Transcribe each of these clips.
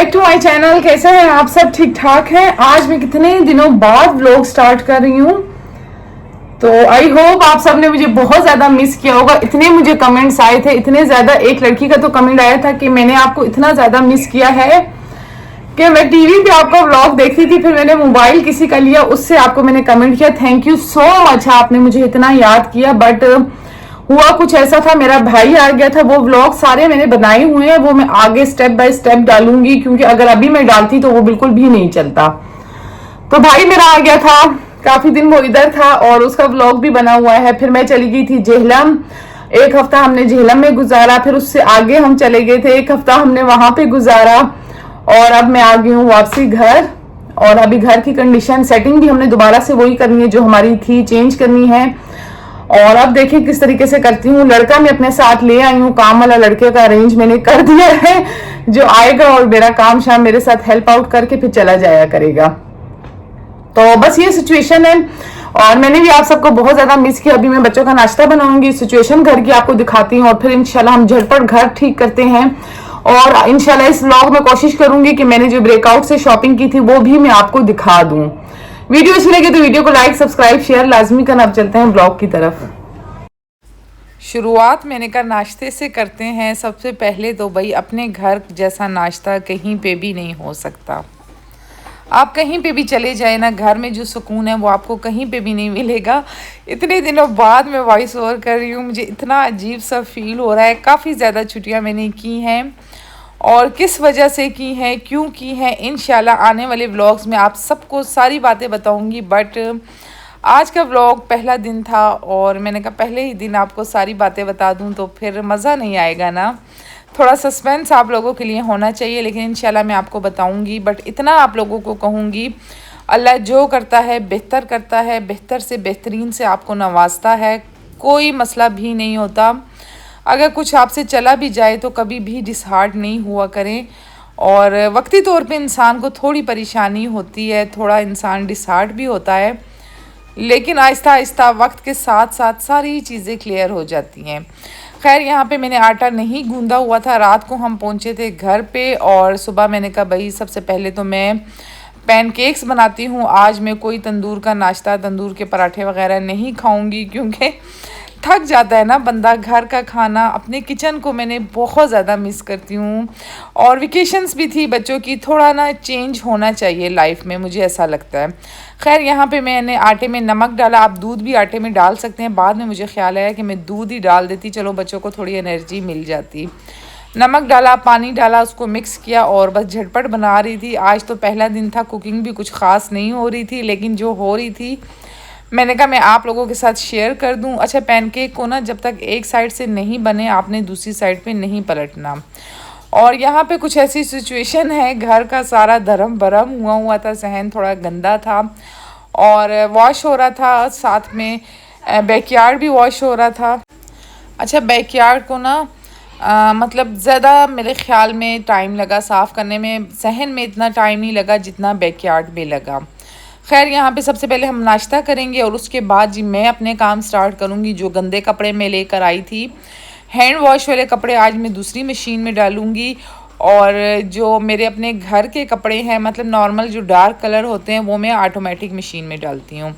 Back to my channel. कैसे हैं आप सब? ठीक ठाक हैं। आज मैं कितने दिनों बाद व्लॉग स्टार्ट कर रही हूँ, तो आई होप आप सब ने मुझे बहुत ज्यादा मिस किया होगा। इतने मुझे कमेंट्स आए थे, इतने ज्यादा। एक लड़की का तो कमेंट आया था कि मैंने आपको इतना ज्यादा मिस किया है कि मैं टीवी पे आपका व्लॉग देखती थी, फिर मैंने मोबाइल किसी का लिया, उससे आपको मैंने कमेंट किया। थैंक यू सो मच, आपने मुझे इतना याद किया। बट हुआ कुछ ऐसा था, मेरा भाई आ गया था। वो व्लॉग सारे मैंने बनाए हुए हैं, वो मैं आगे स्टेप बाय स्टेप डालूंगी, क्योंकि अगर अभी मैं डालती तो वो बिल्कुल भी नहीं चलता। तो भाई मेरा आ गया था, काफी दिन वो इधर था और उसका व्लॉग भी बना हुआ है। फिर मैं चली गई थी झेलम, एक हफ्ता हमने झेलम में गुजारा। फिर उससे आगे हम चले गए थे, एक हफ्ता हमने वहां पे गुजारा। और अब मैं आ गई हूँ वापसी घर। और अभी घर की कंडीशन सेटिंग भी हमने दोबारा से वही करनी है जो हमारी थी, चेंज करनी है। और अब देखिए किस तरीके से करती हूँ। लड़का मैं अपने साथ ले आई हूँ, काम वाला लड़के का अरेंज मैंने कर दिया है, जो आएगा और मेरा काम शाम मेरे साथ हेल्प आउट करके फिर चला जाया करेगा। तो बस ये सिचुएशन है। और मैंने भी आप सबको बहुत ज्यादा मिस किया। अभी मैं बच्चों का नाश्ता बनाऊंगी, सिचुएशन घर की आपको दिखाती हूँ, और फिर इंशाल्लाह हम झटपट घर ठीक करते हैं। और इंशाल्लाह इस व्लॉग में कोशिश करूंगी कि मैंने जो ब्रेकआउट से शॉपिंग की थी वो भी मैं आपको दिखा दूं। वीडियो अच्छी लगे तो वीडियो को लाइक, सब्सक्राइब, शेयर लाजमी करना। अब चलते हैं व्लॉग की तरफ। शुरुआत मैंने कहा नाश्ते से करते हैं। सबसे पहले तो भाई अपने घर जैसा नाश्ता कहीं पे भी नहीं हो सकता। आप कहीं पे भी चले जाए ना, घर में जो सुकून है वो आपको कहीं पे भी नहीं मिलेगा। इतने दिनों बाद मैं वॉइस ओवर कर रही हूँ, मुझे इतना अजीब सा फील हो रहा है। काफ़ी ज़्यादा छुट्टियाँ मैंने की हैं, और किस वजह से की हैं, क्यों की हैं, इंशाल्लाह आने वाले व्लॉग्स में आप सबको सारी बातें बताऊँगी। बट आज का व्लॉग पहला दिन था और मैंने कहा पहले ही दिन आपको सारी बातें बता दूँ तो फिर मज़ा नहीं आएगा ना। थोड़ा सस्पेंस आप लोगों के लिए होना चाहिए, लेकिन इंशाल्लाह मैं आपको बताऊंगी। बट इतना आप लोगों को कहूँगी, अल्लाह जो करता है बेहतर करता है, बेहतर से बेहतरीन से आपको नवाजता है। कोई मसला भी नहीं होता। अगर कुछ आपसे चला भी जाए तो कभी भी डिसहार्ट नहीं हुआ करें। और वक्ती तौर पे इंसान को थोड़ी परेशानी होती है, थोड़ा इंसान डिसहार्ट भी होता है, लेकिन आहिस्ता आहिस्ता वक्त के साथ साथ सारी चीज़ें क्लियर हो जाती हैं। खैर यहाँ पे मैंने आटा नहीं गूंदा हुआ था। रात को हम पहुँचे थे घर पे और सुबह मैंने कहा भाई सबसे पहले तो मैं पैनकेक्स बनाती हूँ। आज मैं कोई तंदूर का नाश्ता, तंदूर के पराठे वगैरह नहीं खाऊंगी, क्योंकि थक जाता है ना बंदा। घर का खाना, अपने किचन को मैंने बहुत ज़्यादा मिस करती हूँ। और वेकेशंस भी थी बच्चों की, थोड़ा ना चेंज होना चाहिए लाइफ में, मुझे ऐसा लगता है। खैर यहाँ पे मैंने आटे में नमक डाला। आप दूध भी आटे में डाल सकते हैं। बाद में मुझे ख्याल आया कि मैं दूध ही डाल देती, चलो बच्चों को थोड़ी एनर्जी मिल जाती। नमक डाला, पानी डाला, उसको मिक्स किया और बस झटपट बना रही थी। आज तो पहला दिन था, कुकिंग भी कुछ ख़ास नहीं हो रही थी, लेकिन जो हो रही थी मैंने कहा मैं आप लोगों के साथ शेयर कर दूं। अच्छा, पैनकेक को ना जब तक एक साइड से नहीं बने आपने दूसरी साइड पे नहीं पलटना। और यहाँ पे कुछ ऐसी सिचुएशन है, घर का सारा धर्म भरम हुआ था, सहन थोड़ा गंदा था और वॉश हो रहा था, साथ में बैकयार्ड भी वॉश हो रहा था। अच्छा, बैकयार्ड को ना मतलब ज़्यादा मेरे ख़्याल में टाइम लगा साफ़ करने में, सहन में इतना टाइम नहीं लगा जितना बैकयार्ड में लगा। खैर यहाँ पे सबसे पहले हम नाश्ता करेंगे और उसके बाद जी मैं अपने काम स्टार्ट करूँगी। जो गंदे कपड़े मैं लेकर आई थी, हैंड वॉश वाले कपड़े, आज मैं दूसरी मशीन में डालूँगी। और जो मेरे अपने घर के कपड़े हैं, मतलब नॉर्मल जो डार्क कलर होते हैं, वो मैं ऑटोमेटिक मशीन में डालती हूँ।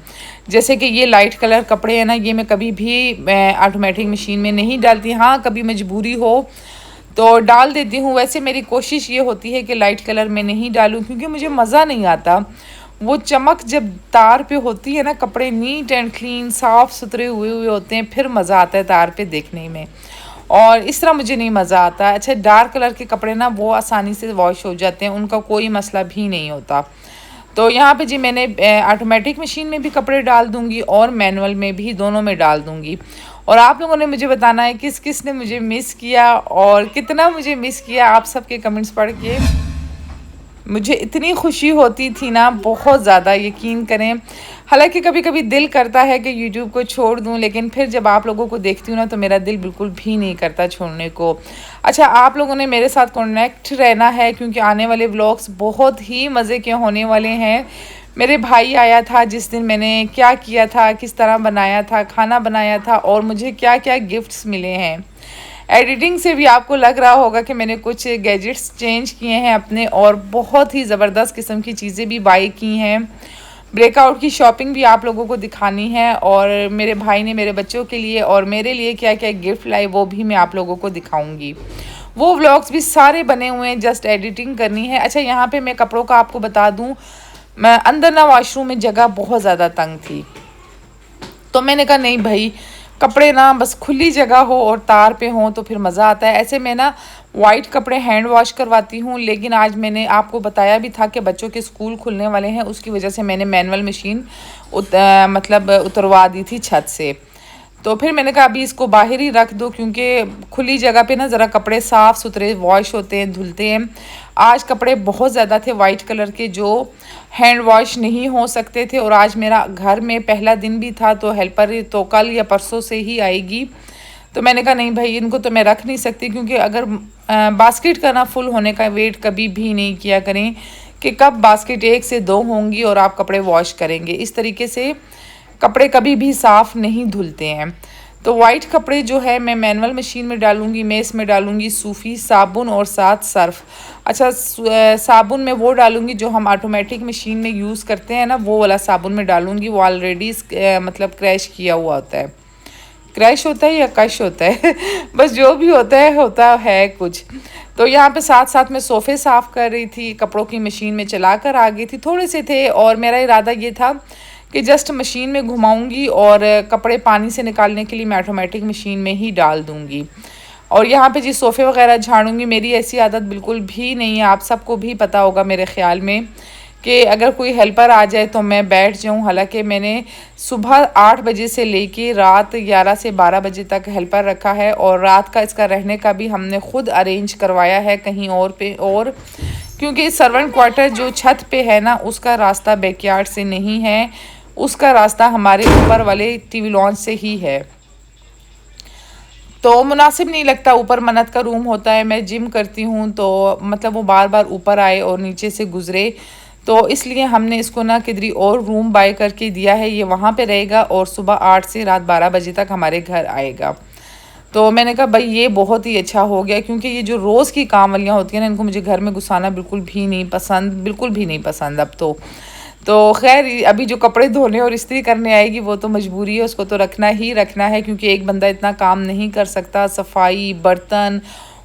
जैसे कि ये लाइट कलर कपड़े हैं ना, ये मैं कभी भी ऑटोमेटिक मशीन में नहीं डालती। हाँ, कभी मजबूरी हो तो डाल देती हूँ। वैसे मेरी कोशिश ये होती है कि लाइट कलर में नहीं डालूँ, क्योंकि मुझे मज़ा नहीं आता। वो चमक जब तार पे होती है ना, कपड़े नीट एंड क्लीन साफ़ सुथरे हुए होते हैं, फिर मज़ा आता है तार पे देखने में। और इस तरह मुझे नहीं मज़ा आता। अच्छा, डार्क कलर के कपड़े ना वो आसानी से वॉश हो जाते हैं, उनका कोई मसला भी नहीं होता। तो यहाँ पे जी मैंने ऑटोमेटिक मशीन में भी कपड़े डाल दूँगी और मैनुअल में भी, दोनों में डाल दूँगी। और आप लोगों ने मुझे बताना है किस किस ने मुझे मिस किया और कितना मुझे मिस किया। आप सबके कमेंट्स पढ़ के मुझे इतनी खुशी होती थी ना, बहुत ज़्यादा, यकीन करें। हालांकि कभी कभी दिल करता है कि यूट्यूब को छोड़ दूं, लेकिन फिर जब आप लोगों को देखती हूँ ना तो मेरा दिल बिल्कुल भी नहीं करता छोड़ने को। अच्छा, आप लोगों ने मेरे साथ कनेक्ट रहना है, क्योंकि आने वाले व्लॉग्स बहुत ही मज़े के होने वाले हैं। मेरे भाई आया था जिस दिन मैंने क्या किया था, किस तरह बनाया था, खाना बनाया था और मुझे क्या क्या गिफ्ट्स मिले हैं। एडिटिंग से भी आपको लग रहा होगा कि मैंने कुछ गैजेट्स चेंज किए हैं अपने, और बहुत ही ज़बरदस्त किस्म की चीज़ें भी बाई की हैं। ब्रेकआउट की शॉपिंग भी आप लोगों को दिखानी है, और मेरे भाई ने मेरे बच्चों के लिए और मेरे लिए क्या क्या गिफ्ट लाई वो भी मैं आप लोगों को दिखाऊंगी। वो व्लॉग्स भी सारे बने हुए हैं, जस्ट एडिटिंग करनी है। अच्छा, यहाँ पे मैं कपड़ों का आपको बता दूँ, मैं अंदर ना वॉशरूम में जगह बहुत ज़्यादा तंग थी, तो मैंने कहा नहीं भाई, कपड़े ना बस खुली जगह हो और तार पे हो तो फिर मज़ा आता है। ऐसे मैं ना वाइट कपड़े हैंड वॉश करवाती हूँ, लेकिन आज मैंने आपको बताया भी था कि बच्चों के स्कूल खुलने वाले हैं, उसकी वजह से मैंने मैनुअल मशीन मतलब उतरवा दी थी छत से। तो फिर मैंने कहा अभी इसको बाहर ही रख दो, क्योंकि खुली जगह पे ना ज़रा कपड़े साफ़ सुथरे वॉश होते हैं, धुलते हैं। आज कपड़े बहुत ज़्यादा थे वाइट कलर के जो हैंड वॉश नहीं हो सकते थे, और आज मेरा घर में पहला दिन भी था, तो हेल्पर तो कल या परसों से ही आएगी। तो मैंने कहा नहीं भाई, इनको तो मैं रख नहीं सकती, क्योंकि अगर बास्केट का ना फुल होने का वेट कभी भी नहीं किया करें कि कब बास्केट 1 से 2 होंगी और आप कपड़े वॉश करेंगे। इस तरीके से कपड़े कभी भी साफ़ नहीं धुलते हैं। तो वाइट कपड़े जो है मैं मैनुअल मशीन में डालूंगी। मैं इसमें डालूंगी सूफ़ी साबुन और साथ सर्फ़। अच्छा, साबुन में वो डालूंगी जो हम ऑटोमेटिक मशीन में यूज़ करते हैं ना, वो वाला साबुन में डालूंगी। वो ऑलरेडी मतलब क्रैश किया हुआ होता है। क्रैश होता है या कश होता है बस जो भी होता है कुछ। तो यहाँ पे साथ साथ मैं सोफ़े साफ़ कर रही थी, कपड़ों की मशीन में चला कर आ गई थी। थोड़े से थे और मेरा इरादा ये था कि जस्ट मशीन में घुमाऊंगी और कपड़े पानी से निकालने के लिए मैं ऑटोमेटिक मशीन में ही डाल दूंगी। और यहाँ पे जी सोफ़े वगैरह झाड़ूंगी। मेरी ऐसी आदत बिल्कुल भी नहीं है, आप सबको भी पता होगा मेरे ख़्याल में, कि अगर कोई हेल्पर आ जाए तो मैं बैठ जाऊं। हालांकि मैंने सुबह 8 बजे से लेके रात 11 से 12 बजे तक हेल्पर रखा है, और रात का इसका रहने का भी हमने ख़ुद अरेंज करवाया है कहीं और पे। और क्योंकि सर्वेंट क्वार्टर जो छत पे है ना, उसका रास्ता बैकयार्ड से नहीं है, उसका रास्ता हमारे ऊपर वाले टीवी लॉन्च से ही है। तो मुनासिब नहीं लगता, ऊपर मन्नत का रूम होता है, मैं जिम करती हूँ, तो मतलब वो बार बार ऊपर आए और नीचे से गुज़रे, तो इसलिए हमने इसको ना किधरी और रूम बाय करके दिया है। ये वहाँ पे रहेगा और सुबह 8 से रात 12 बजे तक हमारे घर आएगा। तो मैंने कहा भाई ये बहुत ही अच्छा हो गया, क्योंकि ये जो रोज़ की काम वालियाँ होती हैं ना, इनको मुझे घर में घुसाना बिल्कुल भी नहीं पसंद, बिल्कुल भी नहीं पसंद अब तो खैर अभी जो कपड़े धोने और इस्त्री करने आएगी वो तो मजबूरी है, उसको तो रखना ही रखना है, क्योंकि एक बंदा इतना काम नहीं कर सकता। सफाई, बर्तन,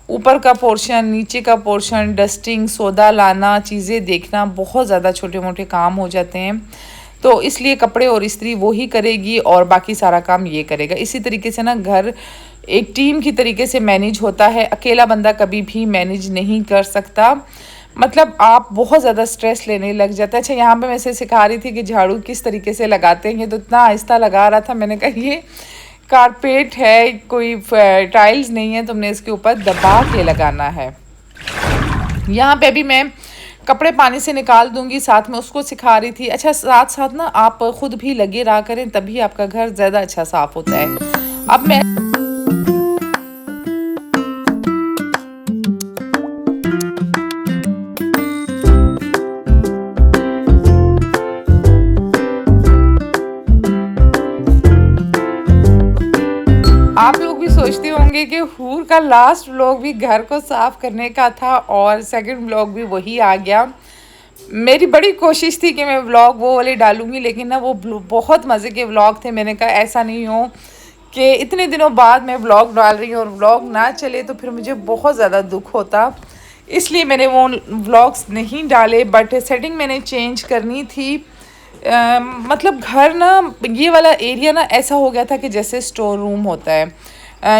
ऊपर का पोर्शन, नीचे का पोर्शन, डस्टिंग, सौदा लाना, चीज़ें देखना, बहुत ज़्यादा छोटे मोटे काम हो जाते हैं। तो इसलिए कपड़े और इस्त्री वो ही करेगी और बाकी सारा काम ये करेगा। इसी तरीके से ना घर एक टीम की तरीके से मैनेज होता है, अकेला बंदा कभी भी मैनेज नहीं कर सकता। मतलब आप बहुत ज़्यादा स्ट्रेस लेने लग जाता है। अच्छा, यहाँ पे मैं इसे सिखा रही थी कि झाड़ू किस तरीके से लगाते हैं, तो इतना आहिस्ता लगा रहा था, मैंने कहा ये कारपेट है, कोई टाइल्स नहीं है, तुमने इसके ऊपर दबा के लगाना है। यहाँ पे भी मैं कपड़े पानी से निकाल दूंगी, साथ में उसको सिखा रही थी। अच्छा, साथ साथ ना आप खुद भी लगे रहा करें, तभी आपका घर ज़्यादा अच्छा साफ़ होता है। अब मैं आप लोग भी सोचते होंगे कि हूर का लास्ट व्लॉग भी घर को साफ़ करने का था और सेकंड व्लॉग भी वही आ गया। मेरी बड़ी कोशिश थी कि मैं व्लॉग वो वाले डालूंगी, लेकिन ना वो बहुत मज़े के व्लॉग थे। मैंने कहा ऐसा नहीं हो कि इतने दिनों बाद मैं व्लॉग डाल रही हूँ और व्लॉग ना चले तो फिर मुझे बहुत ज़्यादा दुख होता, इसलिए मैंने वो व्लॉग्स नहीं डाले। बट सेटिंग मैंने चेंज करनी थी। मतलब घर ना, ये वाला एरिया ना ऐसा हो गया था कि जैसे स्टोर रूम होता है,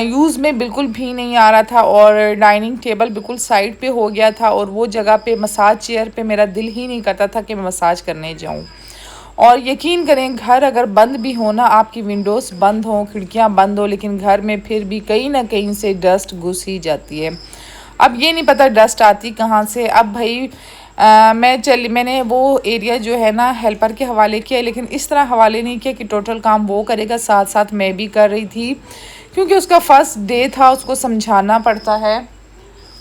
यूज़ में बिल्कुल भी नहीं आ रहा था, और डाइनिंग टेबल बिल्कुल साइड पे हो गया था, और वो जगह पे मसाज चेयर पे मेरा दिल ही नहीं करता था कि मैं मसाज करने जाऊं। और यकीन करें, घर अगर बंद भी हो ना, आपकी विंडोज़ बंद हो, खिड़कियां बंद हो, लेकिन घर में फिर भी कहीं ना कहीं से डस्ट घुस ही जाती है। अब ये नहीं पता डस्ट आती कहाँ से। अब भाई मैंने वो एरिया जो है ना हेल्पर के हवाले किया, लेकिन इस तरह हवाले नहीं किया कि टोटल काम वो करेगा, साथ साथ मैं भी कर रही थी, क्योंकि उसका फर्स्ट डे था, उसको समझाना पड़ता है।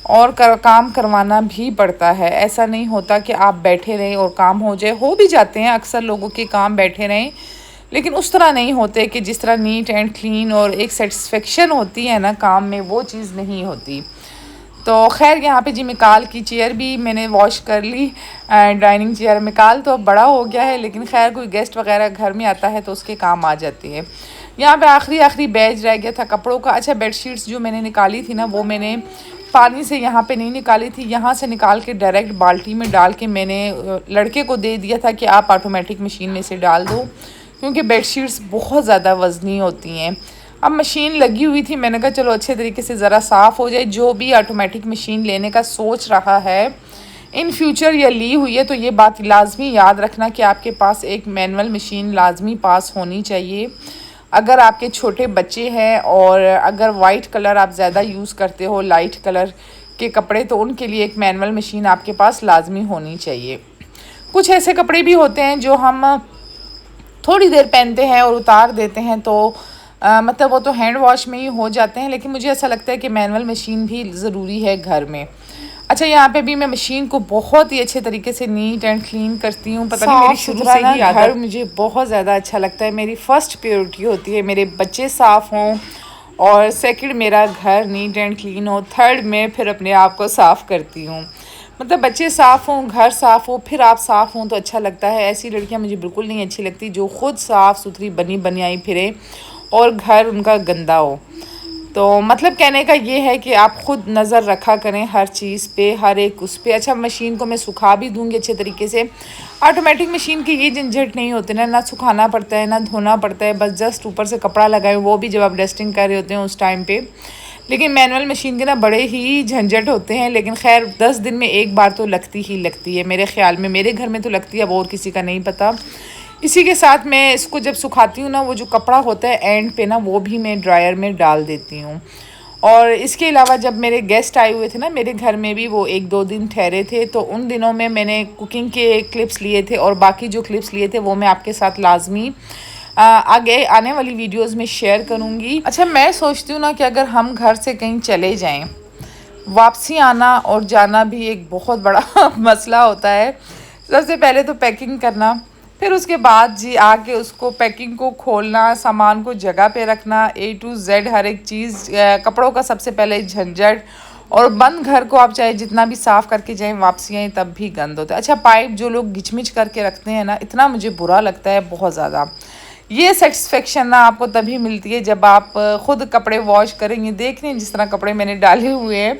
और काम करवाना भी पड़ता है। ऐसा नहीं होता कि आप बैठे रहें और काम हो जाए। हो भी जाते हैं अक्सर लोगों के काम बैठे रहें, लेकिन उस तरह नहीं होते कि जिस तरह नीट एंड क्लीन और एक सेटिस्फेक्शन होती है ना काम में, वो चीज़ नहीं होती। तो खैर यहाँ पे जी मिकाल की चेयर भी मैंने वॉश कर ली। डाइनिंग चेयर मिकाल तो अब बड़ा हो गया है, लेकिन खैर कोई गेस्ट वगैरह घर में आता है तो उसके काम आ जाती है। यहाँ पे आखिरी बैच रह गया था कपड़ों का। अच्छा, बेडशीट्स जो मैंने निकाली थी ना, वो मैंने पानी से यहाँ पे नहीं निकाली थी, यहाँ से निकाल के डायरेक्ट बाल्टी में डाल के मैंने लड़के को दे दिया था कि आप ऑटोमेटिक मशीन में से डाल दो, क्योंकि बेडशीट्स बहुत ज़्यादा वज़नी होती हैं। अब मशीन लगी हुई थी, मैंने कहा चलो अच्छे तरीके से ज़रा साफ़ हो जाए। जो भी ऑटोमेटिक मशीन लेने का सोच रहा है इन फ्यूचर या ली हुई है, तो ये बात लाजमी याद रखना कि आपके पास एक मैनुअल मशीन लाजमी पास होनी चाहिए। अगर आपके छोटे बच्चे हैं और अगर वाइट कलर आप ज़्यादा यूज़ करते हो, लाइट कलर के कपड़े, तो उनके लिए एक मैनुअल मशीन आपके पास लाजमी होनी चाहिए। कुछ ऐसे कपड़े भी होते हैं जो हम थोड़ी देर पहनते हैं और उतार देते हैं, तो मतलब वो तो हैंड वॉश में ही हो जाते हैं, लेकिन मुझे ऐसा लगता है कि मैनुअल मशीन भी ज़रूरी है घर में। अच्छा, यहाँ पे भी मैं मशीन को बहुत ही अच्छे तरीके से नीट एंड क्लीन करती हूँ। पता नहीं, मेरी शुरू से ही घर मुझे बहुत ज़्यादा अच्छा लगता है। मेरी फ़र्स्ट प्रायोरिटी होती है मेरे बच्चे साफ़ हों, और सेकंड मेरा घर नीट एंड क्लीन हो, थर्ड मैं फिर अपने आप को साफ़ करती हूँ। मतलब बच्चे साफ़ हों, घर साफ़ हो, फिर आप साफ़ हों तो अच्छा लगता है। ऐसी लड़कियाँ मुझे बिल्कुल नहीं अच्छी लगती जो ख़ुद साफ़ सुथरी बनी बनाई फिरे और घर उनका गंदा हो। तो मतलब कहने का ये है कि आप ख़ुद नज़र रखा करें हर चीज़ पे, हर एक उस पे। अच्छा, मशीन को मैं सुखा भी दूँगी अच्छे तरीके से। ऑटोमेटिक मशीन की ये झंझट नहीं होती ना सुखाना पड़ता है ना धोना पड़ता है, बस जस्ट ऊपर से कपड़ा लगाएं, वो भी जब आप डस्टिंग कर रहे होते हैं उस टाइम पे। लेकिन मैनुअल मशीन के ना बड़े ही झंझट होते हैं, लेकिन खैर 10 दिन में एक बार तो लगती ही लगती है मेरे ख़्याल में। मेरे घर में तो लगती है, अब और किसी का नहीं पता। इसी के साथ मैं इसको जब सुखाती हूँ ना, वो जो कपड़ा होता है एंड पे ना, वो भी मैं ड्रायर में डाल देती हूँ। और इसके अलावा जब मेरे गेस्ट आए हुए थे ना मेरे घर में भी, वो 1-2 दिन ठहरे थे, तो उन दिनों में मैंने कुकिंग के क्लिप्स लिए थे, और बाकी जो क्लिप्स लिए थे वो मैं आपके साथ लाजमी आगे आने वाली वीडियोस में शेयर करूँगी। अच्छा, मैं सोचती हूँ ना कि अगर हम घर से कहीं चले जाएं, वापसी आना और जाना भी एक बहुत बड़ा मसला होता है। सबसे पहले तो पैकिंग करना, फिर उसके बाद जी आके उसको पैकिंग को खोलना, सामान को जगह पे रखना, A to Z हर एक चीज़, कपड़ों का सबसे पहले झंझट, और बंद घर को आप चाहे जितना भी साफ़ करके जाएं, वापसी आएँ तब भी गंद होता है। अच्छा, पाइप जो लोग घिचमिच करके रखते हैं ना, इतना मुझे बुरा लगता है बहुत ज़्यादा। ये सेटिस्फेक्शन ना आपको तभी मिलती है जब आप ख़ुद कपड़े वॉश करेंगे। देख रहे हैं जिस तरह कपड़े मैंने डाले हुए हैं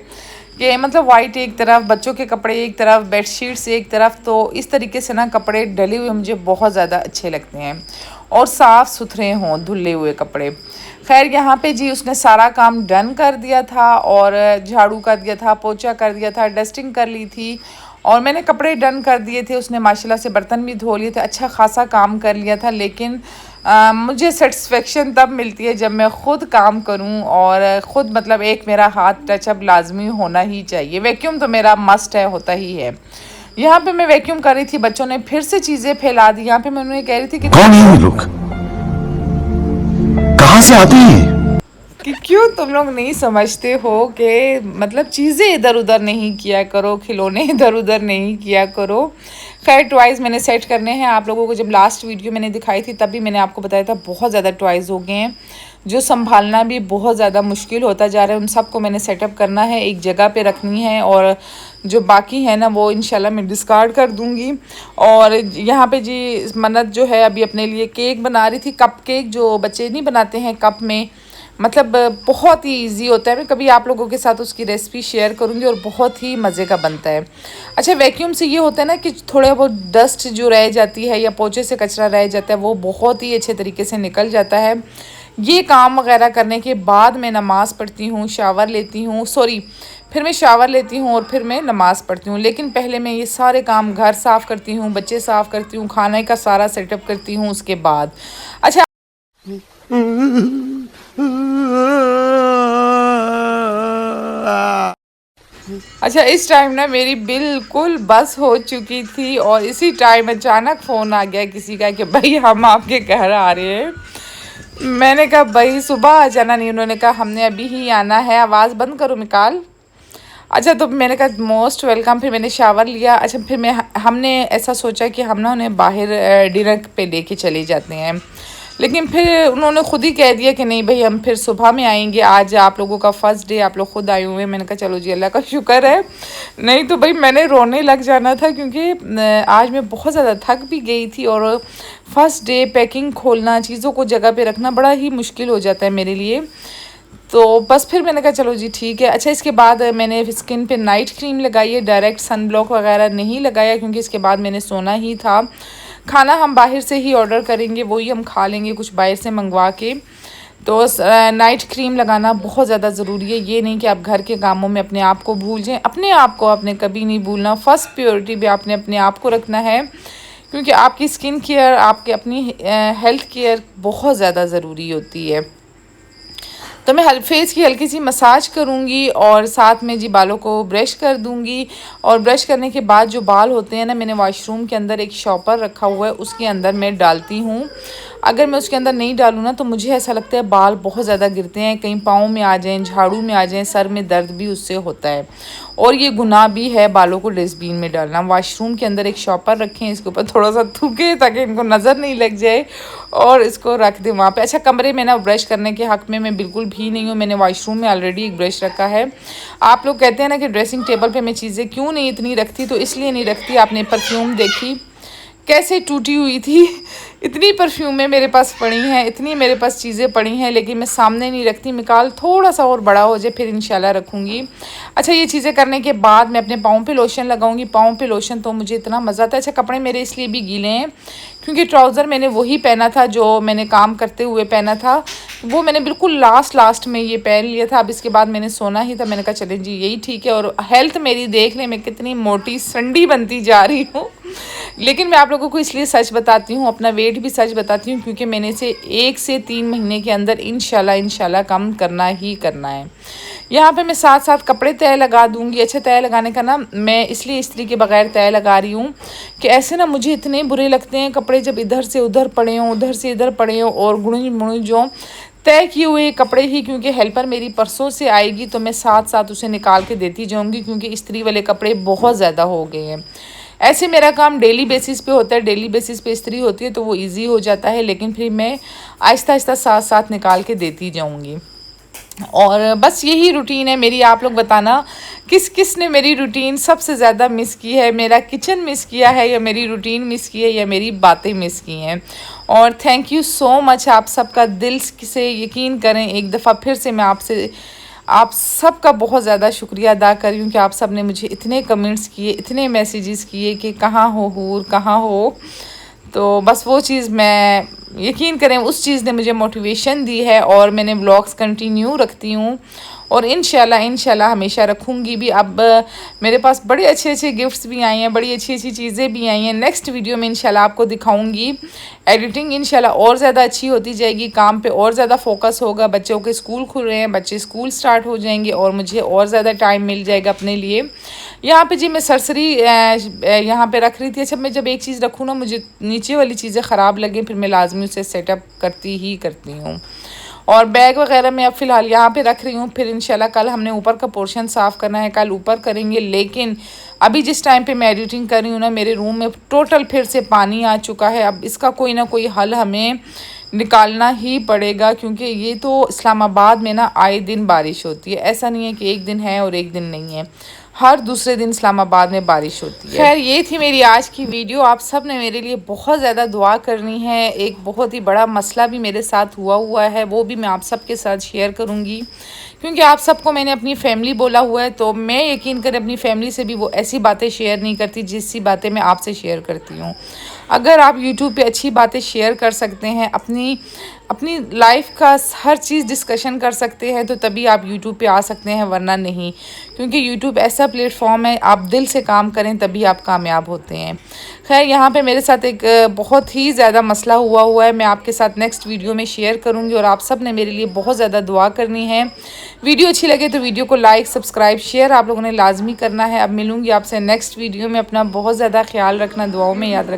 कि मतलब वाइट एक तरफ, बच्चों के कपड़े एक तरफ, बेडशीट्स एक तरफ, तो इस तरीके से ना कपड़े डले हुए मुझे बहुत ज़्यादा अच्छे लगते हैं, और साफ़ सुथरे हों धुले हुए कपड़े। खैर यहाँ पे जी उसने सारा काम डन कर दिया था, और झाड़ू कर दिया था, पोछा कर दिया था, डस्टिंग कर ली थी, और मैंने कपड़े डन कर दिए थे। उसने माशाल्लाह से बर्तन भी धो लिए थे, अच्छा खासा काम कर लिया था। लेकिन मुझे सेटिस्फेक्शन तब मिलती है जब मैं ख़ुद काम करूं, और ख़ुद मतलब एक मेरा हाथ टचअप लाजमी होना ही चाहिए। वैक्यूम तो मेरा मस्ट है, होता ही है। यहाँ पे मैं वैक्यूम कर रही थी, बच्चों ने फिर से चीज़ें फैला दी। यहाँ पे मैं उन्हें कह रही थी कि कौन है ये लोग, कहाँ से आते हैं, कि क्यों तुम लोग नहीं समझते हो कि मतलब चीज़ें इधर उधर नहीं किया करो, खिलौने इधर उधर नहीं किया करो। खैर टॉयज़ मैंने सेट करने हैं। आप लोगों को जब लास्ट वीडियो मैंने दिखाई थी तब भी मैंने आपको बताया था बहुत ज़्यादा टॉयज़ हो गए हैं, जो संभालना भी बहुत ज़्यादा मुश्किल होता जा रहा है। उन सबको मैंने सेटअप करना है, एक जगह पे रखनी है, और जो बाकी है ना वो इंशाल्लाह मैं डिस्कार्ड कर दूँगी। और यहाँ पे जी मन्नत जो है अभी अपने लिए केक बना रही थी, कप केक जो बच्चे नहीं बनाते हैं कप में, मतलब बहुत ही इजी होता है। मैं कभी आप लोगों के साथ उसकी रेसिपी शेयर करूंगी, और बहुत ही मज़े का बनता है। अच्छा, वैक्यूम से ये होता है ना कि थोड़ा बहुत डस्ट जो रह जाती है या पोछे से कचरा रह जाता है, वो बहुत ही अच्छे तरीके से निकल जाता है। ये काम वगैरह करने के बाद मैं नमाज़ पढ़ती हूँ, शावर लेती हूँ, फिर मैं शावर लेती हूँ और फिर मैं नमाज़ पढ़ती हूँ। लेकिन पहले मैं ये सारे काम, घर साफ़ करती हूँ, बच्चे साफ़ करती हूँ, खाने का सारा सेटअप करती हूँ उसके बाद। अच्छा अच्छा, इस टाइम ना मेरी बिल्कुल बस हो चुकी थी, और इसी टाइम अचानक फ़ोन आ गया किसी का कि भाई हम आपके घर आ रहे हैं। मैंने कहा भाई सुबह आ जाना नहीं, उन्होंने कहा हमने अभी ही आना है। आवाज़ बंद करो मिकाल, अच्छा, तो मैंने कहा मोस्ट वेलकम। फिर मैंने शावर लिया। अच्छा, फिर हमने ऐसा सोचा कि हम ना उन्हें बाहर डिनर पे लेके चले जाते हैं, लेकिन फिर उन्होंने खुद ही कह दिया कि नहीं भाई, हम फिर सुबह में आएंगे, आज आप लोगों का फ़र्स्ट डे, आप लोग खुद आए हुए हैं। मैंने कहा चलो जी, अल्लाह का शुक्र है, नहीं तो भाई मैंने रोने लग जाना था, क्योंकि आज मैं बहुत ज़्यादा थक भी गई थी और फ़र्स्ट डे पैकिंग खोलना, चीज़ों को जगह पे रखना बड़ा ही मुश्किल हो जाता है मेरे लिए। तो बस फिर मैंने कहा चलो जी ठीक है। अच्छा, इसके बाद मैंने स्किन पे नाइट क्रीम लगाई है, डायरेक्ट सन ब्लॉक वगैरह नहीं लगाया, क्योंकि इसके बाद मैंने सोना ही था। खाना हम बाहर से ही ऑर्डर करेंगे, वही हम खा लेंगे कुछ बाहर से मंगवा के। तो नाइट क्रीम लगाना बहुत ज़्यादा ज़रूरी है। ये नहीं कि आप घर के कामों में अपने आप को भूल जाएं, अपने आप को आपने कभी नहीं भूलना। फर्स्ट प्रायोरिटी भी आपने अपने आप को रखना है, क्योंकि आपकी स्किन केयर, आपके अपनी हेल्थ केयर बहुत ज़्यादा ज़रूरी होती है। तो मैं फेस की हल्की सी मसाज करूँगी और साथ में जी बालों को ब्रश कर दूँगी। और ब्रश करने के बाद जो बाल होते हैं ना, मैंने वॉशरूम के अंदर एक शॉपर रखा हुआ है, उसके अंदर मैं डालती हूँ। अगर मैं उसके अंदर नहीं डालूँ ना, तो मुझे ऐसा लगता है बाल बहुत ज़्यादा गिरते हैं, कहीं पाँव में आ जाएँ, झाड़ू में आ जाएँ, सर में दर्द भी उससे होता है। और ये गुनाह भी है बालों को डस्टबिन में डालना। वॉशरूम के अंदर एक शॉपर रखें, इसके ऊपर थोड़ा सा थूके ताकि इनको नज़र नहीं लग जाए, और इसको रख दें वहाँ पे। अच्छा, कमरे में ना ब्रश करने के हक़ में मैं बिल्कुल भी नहीं हूँ। मैंने वॉशरूम में ऑलरेडी एक ब्रश रखा है। आप लोग कहते हैं ना कि ड्रेसिंग टेबल पे मैं चीज़ें क्यों नहीं इतनी रखती, तो इसलिए नहीं रखती। आपने परफ्यूम देखी कैसे टूटी हुई थी, इतनी परफ्यूमें मेरे पास पड़ी हैं, इतनी मेरे पास चीज़ें पड़ी हैं, लेकिन मैं सामने नहीं रखती। मिकाल थोड़ा सा और बड़ा हो जाए फिर इंशाल्लाह रखूँगी। अच्छा, ये चीज़ें करने के बाद मैं अपने पाँव पे लोशन लगाऊंगी। पाँव पे लोशन तो मुझे इतना मज़ा आता है। अच्छा, कपड़े मेरे इसलिए भी गीले हैं क्योंकि ट्राउज़र मैंने वही पहना था जो मैंने काम करते हुए पहना था, वो मैंने बिल्कुल लास्ट में ये पहन लिया था। अब इसके बाद मैंने सोना ही था। मैंने कहा चलें जी, यही ठीक है। और हेल्थ मेरी देख लें, मैं कितनी मोटी संडी बनती जा रही हूँ। लेकिन मैं आप लोगों को इसलिए सच बताती हूँ, अपना वेट भी सच बताती हूँ, क्योंकि मैंने इसे 1 से 3 महीने के अंदर इंशाल्लाह कम करना ही करना है। यहाँ पे मैं साथ साथ कपड़े तय लगा दूँगी। अच्छा, तय लगाने का ना मैं इसलिए इस्त्री के बगैर तय लगा रही हूँ कि ऐसे ना मुझे इतने बुरे लगते हैं कपड़े जब इधर से उधर पड़े हों, उधर से इधर पड़े हों और गुणुज मुणुज हों। तय किए हुए कपड़े ही, क्योंकि हेल्पर मेरी परसों से आएगी तो मैं साथ साथ उसे निकाल के देती जाऊँगी, क्योंकि इस्त्री वाले कपड़े बहुत ज़्यादा हो गए हैं। ऐसे मेरा काम डेली बेसिस पे होता है, डेली बेसिस पे इस्त्री होती है तो वो इजी हो जाता है, लेकिन फिर मैं आहिस्ता आहिस्ता साथ साथ निकाल के देती जाऊँगी। और बस यही रूटीन है मेरी। आप लोग बताना किस किस ने मेरी रूटीन सबसे ज़्यादा मिस की है, मेरा किचन मिस किया है, या मेरी रूटीन मिस की है, या मेरी बातें मिस की हैं। और थैंक यू सो मच, आप सबका दिल से यकीन करें, एक दफ़ा फिर से मैं आप सबका बहुत ज़्यादा शुक्रिया अदा कर रही हूँ कि आप सब ने मुझे इतने कमेंट्स किए, इतने मैसेजेस किए कि कहाँ हो हूर, कहाँ हो। तो बस वो चीज़, मैं यकीन करें उस चीज़ ने मुझे मोटिवेशन दी है, और मैंने व्लॉग्स कंटिन्यू रखती हूँ और इंशाल्लाह हमेशा रखूँगी भी। अब मेरे पास बड़े अच्छे गिफ्ट्स भी आए हैं, बड़ी अच्छी चीज़ें भी आई हैं। नेक्स्ट वीडियो में इंशाल्लाह आपको दिखाऊँगी। एडिटिंग इंशाल्लाह और ज़्यादा अच्छी होती जाएगी, काम पे और ज़्यादा फोकस होगा। बच्चों के स्कूल खुल रहे हैं, बच्चे स्कूल स्टार्ट हो जाएंगे और मुझे और ज़्यादा टाइम मिल जाएगा अपने लिए। यहाँ पे जी मैं सरसरी यहाँ पे रख रही थी। अच्छा, मैं जब एक चीज़ रखूँ ना, मुझे नीचे वाली चीज़ें ख़राब लगें, फिर मैं लाजमी उसे सेटअप करती हूँ। और बैग वगैरह मैं अब फ़िलहाल यहाँ पे रख रही हूँ। फिर इंशाल्लाह कल हमने ऊपर का पोर्शन साफ़ करना है, कल ऊपर करेंगे। लेकिन अभी जिस टाइम पे मैं एडिटिंग कर रही हूँ ना, मेरे रूम में टोटल फिर से पानी आ चुका है। अब इसका कोई ना कोई हल हमें निकालना ही पड़ेगा, क्योंकि ये तो इस्लामाबाद में ना आए दिन बारिश होती है। ऐसा नहीं है कि एक दिन है और एक दिन नहीं है, हर दूसरे दिन इस्लामाबाद में बारिश होती है। खैर, ये थी मेरी आज की वीडियो। आप सब ने मेरे लिए बहुत ज़्यादा दुआ करनी है। एक बहुत ही बड़ा मसला भी मेरे साथ हुआ है, वो भी मैं आप सबके साथ शेयर करूँगी, क्योंकि आप सबको मैंने अपनी फैमिली बोला हुआ है, तो मैं यकीन करें अपनी फैमिली से भी वो ऐसी बातें शेयर नहीं करती जिससी बातें मैं आपसे शेयर करती हूँ। अगर आप यूट्यूब पे अच्छी बातें शेयर कर सकते हैं, अपनी लाइफ का हर चीज़ डिस्कशन कर सकते हैं, तो तभी आप यूट्यूब पे आ सकते हैं, वरना नहीं। क्योंकि यूट्यूब ऐसा प्लेटफॉर्म है, आप दिल से काम करें तभी आप कामयाब होते हैं। खैर, यहाँ पे मेरे साथ एक बहुत ही ज़्यादा मसला हुआ है, मैं आपके साथ नेक्स्ट वीडियो में शेयर करूँगी। और आप सब ने मेरे लिए बहुत ज़्यादा दुआ करनी है। वीडियो अच्छी लगे तो वीडियो को लाइक, सब्सक्राइब, शेयर आप लोगों ने लाजमी करना है। अब मिलूँगी आपसे नेक्स्ट वीडियो में। अपना बहुत ज़्यादा ख्याल रखना, दुआओं में याद रखना।